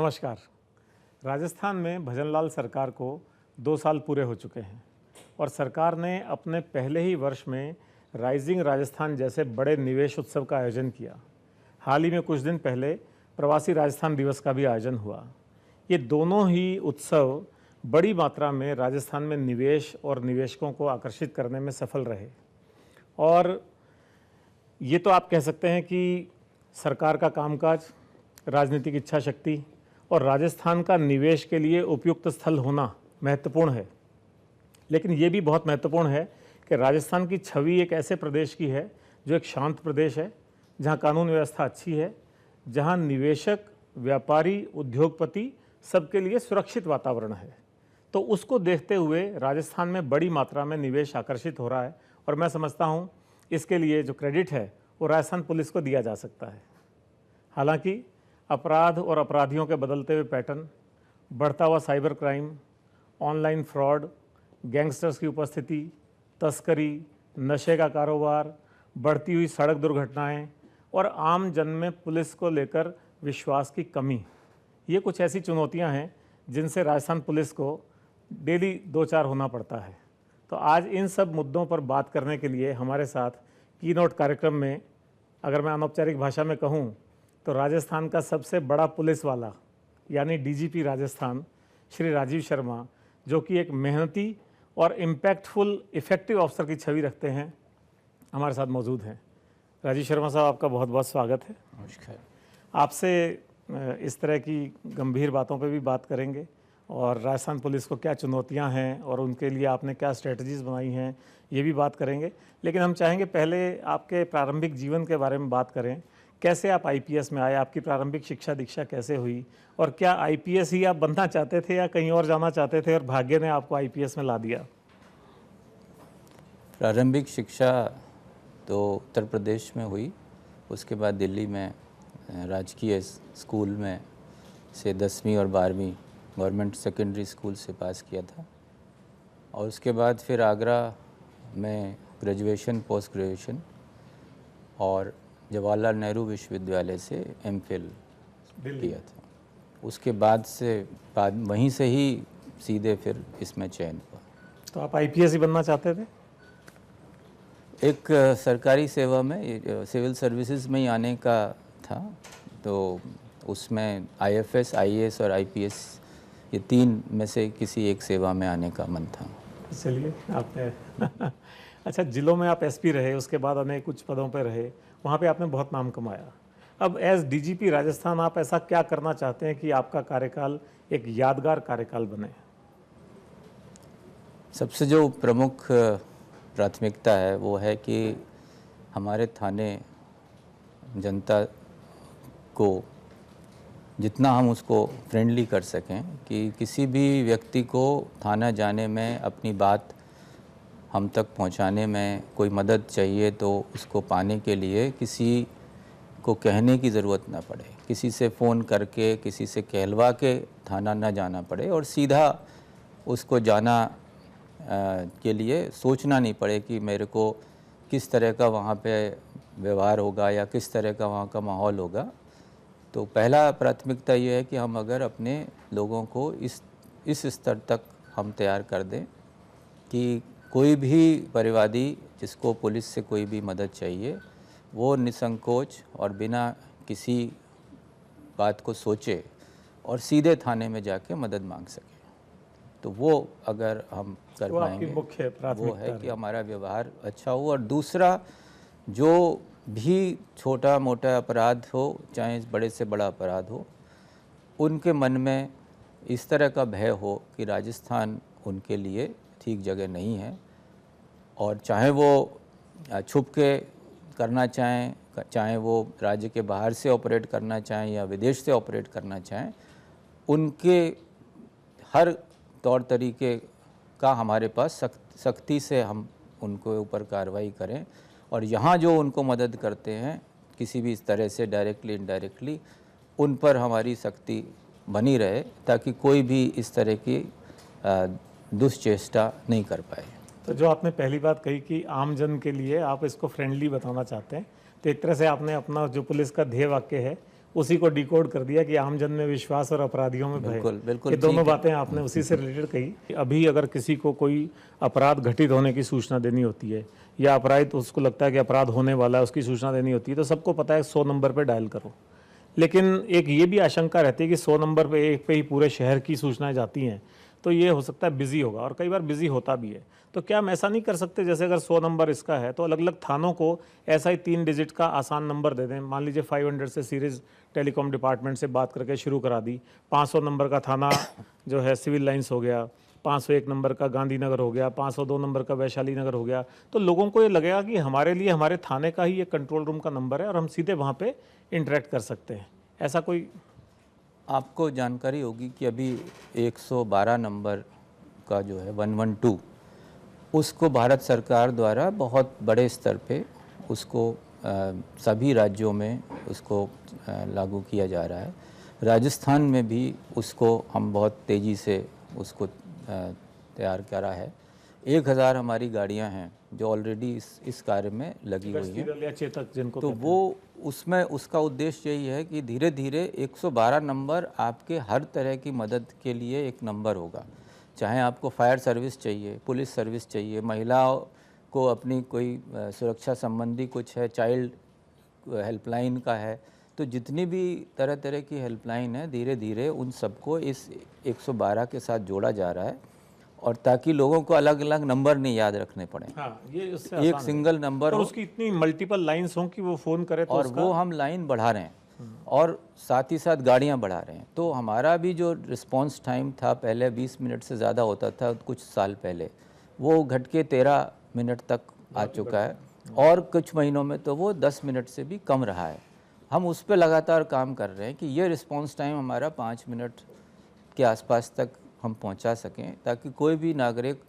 नमस्कार। राजस्थान में भजनलाल सरकार को 2 साल पूरे हो चुके हैं और सरकार ने अपने पहले ही वर्ष में राइजिंग राजस्थान जैसे बड़े निवेश उत्सव का आयोजन किया। हाल ही में कुछ दिन पहले प्रवासी राजस्थान दिवस का भी आयोजन हुआ। ये दोनों ही उत्सव बड़ी मात्रा में राजस्थान में निवेश और निवेशकों को आकर्षित करने में सफल रहे और ये तो आप कह सकते हैं कि सरकार का कामकाज, राजनीतिक इच्छा शक्ति और राजस्थान का निवेश के लिए उपयुक्त स्थल होना महत्वपूर्ण है। लेकिन ये भी बहुत महत्वपूर्ण है कि राजस्थान की छवि एक ऐसे प्रदेश की है जो एक शांत प्रदेश है, जहाँ कानून व्यवस्था अच्छी है, जहाँ निवेशक, व्यापारी, उद्योगपति सबके लिए सुरक्षित वातावरण है। तो उसको देखते हुए राजस्थान में बड़ी मात्रा में निवेश आकर्षित हो रहा है और मैं समझता हूँ इसके लिए जो क्रेडिट है वो राजस्थान पुलिस को दिया जा सकता है। हालांकि अपराध और अपराधियों के बदलते हुए पैटर्न, बढ़ता हुआ cyber crime, online fraud, gangsters की उपस्थिति, तस्करी, नशे का कारोबार, बढ़ती हुई सड़क दुर्घटनाएं और आम जन में पुलिस को लेकर विश्वास की कमी, ये कुछ ऐसी चुनौतियां हैं जिनसे राजस्थान पुलिस को डेली 2-4 होना पड़ता है। तो आज इन सब मुद्दों पर बात करने के लिए हमारे साथ कीनोट कार्यक्रम में, अगर मैं अनौपचारिक भाषा में कहूँ तो राजस्थान का सबसे बड़ा पुलिस वाला यानी डीजीपी राजस्थान श्री राजीव शर्मा, जो कि एक मेहनती और इम्पैक्टफुल इफ़ेक्टिव अफसर की छवि रखते हैं, हमारे साथ मौजूद हैं। राजीव शर्मा साहब, आपका बहुत बहुत स्वागत है। नमस्कार। आपसे इस तरह की गंभीर बातों पे भी बात करेंगे और राजस्थान पुलिस को क्या चुनौतियां हैं और उनके लिए आपने क्या स्ट्रेटजीज़ बनाई हैं, ये भी बात करेंगे। लेकिन हम चाहेंगे पहले आपके प्रारंभिक जीवन के बारे में बात करें। कैसे आप आईपीएस में आए, आपकी प्रारंभिक शिक्षा दीक्षा कैसे हुई और क्या आईपीएस ही आप बनना चाहते थे या कहीं और जाना चाहते थे और भाग्य ने आपको आईपीएस में ला दिया? प्रारंभिक शिक्षा तो उत्तर प्रदेश में हुई, उसके बाद दिल्ली में राजकीय स्कूल में से 10वीं और 12वीं गवर्नमेंट सेकेंडरी स्कूल से पास किया था और उसके बाद फिर आगरा में ग्रेजुएशन, पोस्ट ग्रेजुएशन और जवाहरलाल नेहरू विश्वविद्यालय से एमफिल किया था। उसके बाद वहीं से ही सीधे फिर इसमें चयन हुआ। तो आप आईपीएस ही बनना चाहते थे? एक सरकारी सेवा में, सिविल सर्विसेज में ही आने का था, तो उसमें आईएफएस, आईएएस और आईपीएस, ये 3 में से किसी एक सेवा में आने का मन था। चलिए, आपने अच्छा, जिलों में आप एसपी रहे, उसके बाद अनेक उच्च पदों पर रहे, वहाँ पे आपने बहुत नाम कमाया। अब एज डीजीपी राजस्थान आप ऐसा क्या करना चाहते हैं कि आपका कार्यकाल एक यादगार कार्यकाल बने? सबसे जो प्रमुख प्राथमिकता है वो है कि हमारे थाने जनता को जितना हम उसको फ्रेंडली कर सकें, कि किसी भी व्यक्ति को थाना जाने में, अपनी बात हम तक पहुंचाने में कोई मदद चाहिए तो उसको पाने के लिए किसी को कहने की ज़रूरत ना पड़े, किसी से फ़ोन करके, किसी से कहलवा के थाना ना जाना पड़े और सीधा उसको जाना के लिए सोचना नहीं पड़े कि मेरे को किस तरह का वहाँ पे व्यवहार होगा या किस तरह का वहाँ का माहौल होगा। तो पहला प्राथमिकता ये है कि हम अगर अपने लोगों को इस स्तर तक हम तैयार कर दें कि कोई भी परिवादी जिसको पुलिस से कोई भी मदद चाहिए, वो निसंकोच और बिना किसी बात को सोचे और सीधे थाने में जाके मदद मांग सके। तो वो अगर हम कर पाएंगे, वो है कि हमारा व्यवहार अच्छा हो। और दूसरा, जो भी छोटा मोटा अपराध हो, चाहे बड़े से बड़ा अपराध हो, उनके मन में इस तरह का भय हो कि राजस्थान उनके लिए ठीक जगह नहीं है और चाहे वो छुप के करना चाहें, चाहे वो राज्य के बाहर से ऑपरेट करना चाहें या विदेश से ऑपरेट करना चाहें, उनके हर तौर तरीके का हमारे पास सख्ती से हम उनको ऊपर कार्रवाई करें और यहाँ जो उनको मदद करते हैं किसी भी इस तरह से डायरेक्टली इनडायरेक्टली, उन पर हमारी सख्ती बनी रहे ताकि कोई भी इस तरह की दुष्चेष्टा नहीं कर पाए। तो जो आपने पहली बात कही कि आम जन के लिए आप इसको फ्रेंडली बताना चाहते हैं, तो एक तरह से आपने अपना जो पुलिस का ध्येय वाक्य है उसी को डिकोड कर दिया कि आम जन में विश्वास और अपराधियों में भय। बिल्कुल, बिल्कुल ये दोनों ठीक है। बातें आपने उसी से रिलेटेड कही। अभी अगर किसी को कोई अपराध घटित होने की सूचना देनी होती है या अपराध उसको लगता है कि अपराध होने वाला है, उसकी सूचना देनी होती है, तो सबको पता है 100 नंबर पे डायल करो। लेकिन एक ये भी आशंका रहती है कि 100 नंबर पे एक पे ही पूरे शहर की सूचनाएं जाती हैं, तो ये हो सकता है बिजी होगा, और कई बार बिजी होता भी है। तो क्या हम ऐसा नहीं कर सकते, जैसे अगर 100 नंबर इसका है तो अलग अलग थानों को ऐसा ही 3 डिजिट का आसान नंबर दे दें। मान लीजिए 500 से सीरीज टेलीकॉम डिपार्टमेंट से बात करके शुरू करा दी, 500 नंबर का थाना जो है सिविल लाइंस हो गया, 501 नंबर का गांधीनगर हो गया, 502 नंबर का वैशाली नगर हो गया। तो लोगों को ये लगेगा कि हमारे लिए हमारे थाने का ही ये कंट्रोल रूम का नंबर है और हम सीधे वहाँ पे इंटरेक्ट कर सकते हैं। ऐसा कोई आपको जानकारी होगी कि अभी 112 नंबर का जो है 112, उसको भारत सरकार द्वारा बहुत बड़े स्तर पे उसको सभी राज्यों में उसको लागू किया जा रहा है। राजस्थान में भी उसको हम बहुत तेज़ी से उसको तैयार करा है। 1000 हमारी गाड़ियां हैं जो ऑलरेडी इस कार्य में लगी हुई हैं। या चेतक जिनको तो वो उसमें उसका उद्देश्य यही है कि धीरे धीरे 112 नंबर आपके हर तरह की मदद के लिए एक नंबर होगा। चाहे आपको फायर सर्विस चाहिए, पुलिस सर्विस चाहिए, महिलाओं को अपनी कोई सुरक्षा संबंधी कुछ है, चाइल्ड हेल्पलाइन का है, तो जितनी भी तरह तरह की हेल्पलाइन है धीरे धीरे उन सबको इस 112 के साथ जोड़ा जा रहा है, और ताकि लोगों को अलग अलग नंबर नहीं याद रखने पड़े। हाँ, ये उससे एक आसान सिंगल नंबर है। और हो, उसकी इतनी मल्टीपल लाइंस हों कि वो फ़ोन करे तो और उसका वो हम लाइन बढ़ा रहे हैं और साथ ही साथ गाड़ियां बढ़ा रहे हैं। तो हमारा भी जो रिस्पांस टाइम था पहले 20 मिनट से ज़्यादा होता था कुछ साल पहले, वो घट के 13 मिनट तक आ चुका है, और कुछ महीनों में तो वो 10 मिनट से भी कम रहा है। हम उस पर लगातार काम कर रहे हैं कि ये रिस्पांस टाइम हमारा 5 मिनट के आसपास तक हम पहुंचा सकें, ताकि कोई भी नागरिक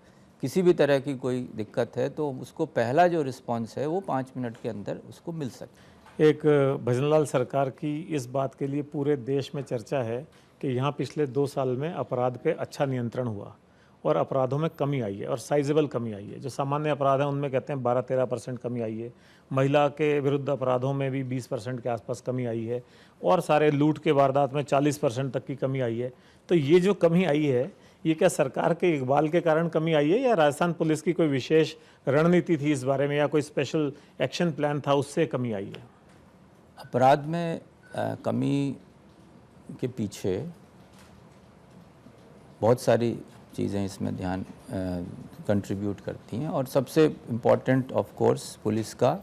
किसी भी तरह की कोई दिक्कत है तो उसको पहला जो रिस्पांस है वो 5 मिनट के अंदर उसको मिल सके। एक भजनलाल सरकार की इस बात के लिए पूरे देश में चर्चा है कि यहाँ पिछले 2 साल में अपराध पे अच्छा नियंत्रण हुआ और अपराधों में कमी आई है, और साइजेबल कमी आई है। जो सामान्य अपराध हैं उनमें कहते हैं 12-13% कमी आई है, महिला के विरुद्ध अपराधों में भी 20% के आसपास कमी आई है, और सारे लूट के वारदात में 40% तक की कमी आई है। तो ये जो कमी आई है, ये क्या सरकार के इकबाल के कारण कमी आई है, या राजस्थान पुलिस की कोई विशेष रणनीति थी इस बारे में, या कोई स्पेशल एक्शन प्लान था उससे कमी आई है? अपराध में कमी के पीछे बहुत सारी चीज़ें इसमें ध्यान कंट्रीब्यूट करती हैं, और सबसे इम्पॉर्टेंट ऑफ कोर्स पुलिस का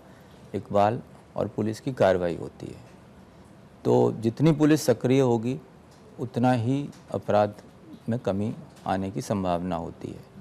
इकबाल और पुलिस की कार्रवाई होती है। तो जितनी पुलिस सक्रिय होगी उतना ही अपराध में कमी आने की संभावना होती है।